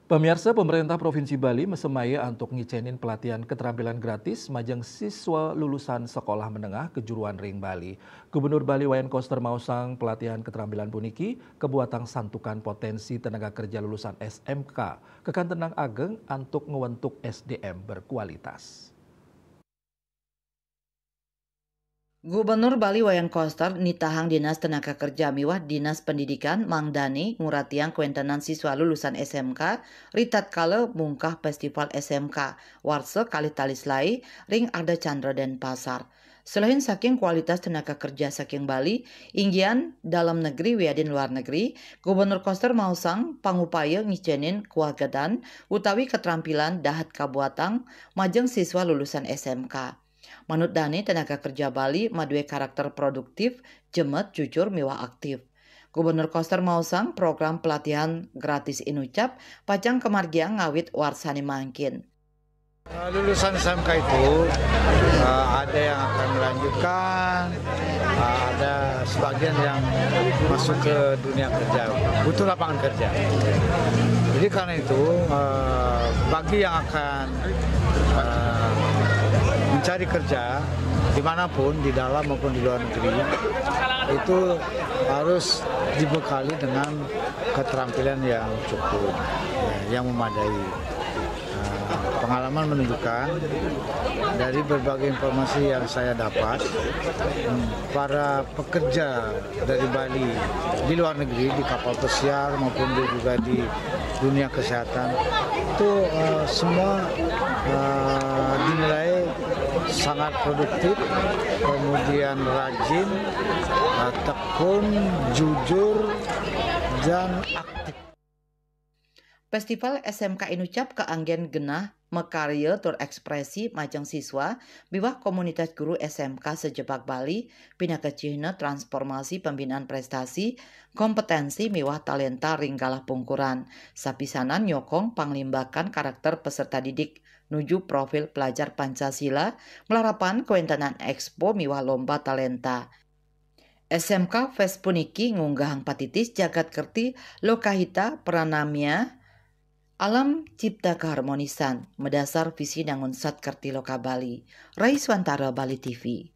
Pemirsa, pemerintah Provinsi Bali mesemai untuk ngicenin pelatihan keterampilan gratis majang siswa lulusan sekolah menengah kejuruan Ring Bali. Gubernur Bali Wayan Koster mausang pelatihan keterampilan puniki kebuatan santukan potensi tenaga kerja lulusan SMK kekan tenang ageng untuk ngewentuk SDM berkualitas. Gubernur Bali Wayan Koster nitahang Dinas Tenaga Kerja miwah Dinas Pendidikan Mang Dani nguratiang kuentenan siswa lulusan SMK ritat kala mungkah festival SMK warse kali talislai ring ada Chandra dan Pasar. Selain saking kualitas tenaga kerja saking Bali, inggian dalam negeri wiadin luar negeri, Gubernur Koster mausang pangupaya ngicenin kuagadan utawi keterampilan dahat kabuatang majeng siswa lulusan SMK. Manut Dani, tenaga kerja Bali madue karakter produktif, jemet, jujur, miwah aktif. Gubernur Koster mausang program pelatihan gratis inucap pacang kemargiang ngawit warsani mangkin. Lulusan SMK itu ada yang akan melanjutkan, ada sebagian yang masuk ke dunia kerja, butuh lapangan kerja. Jadi karena itu bagi yang akan mencari kerja dimanapun, di dalam maupun di luar negeri, itu harus dibekali dengan keterampilan yang cukup, yang memadai. Pengalaman menunjukkan dari berbagai informasi yang saya dapat, para pekerja dari Bali di luar negeri, di kapal pesiar maupun juga di dunia kesehatan, itu semua dinilai sangat produktif, kemudian rajin, tekun, jujur, dan aktif. Festival SMK Inucap keanggen genah mekarya tur ekspresi majang siswa biwah komunitas guru SMK sejebak Bali pina kecihna transformasi pembinaan prestasi kompetensi miwah talenta ringgalah pungkuran sapisanan nyokong panglimbakan karakter peserta didik nuju profil pelajar Pancasila melarapan kuentanan expo miwah lomba talenta. SMK Fest puniki ngunggahang patitis jagat kerti lokahita pranamia alam cipta keharmonisan, medasar visi dangun sat kerti loka Bali. Raiswantara Bali TV.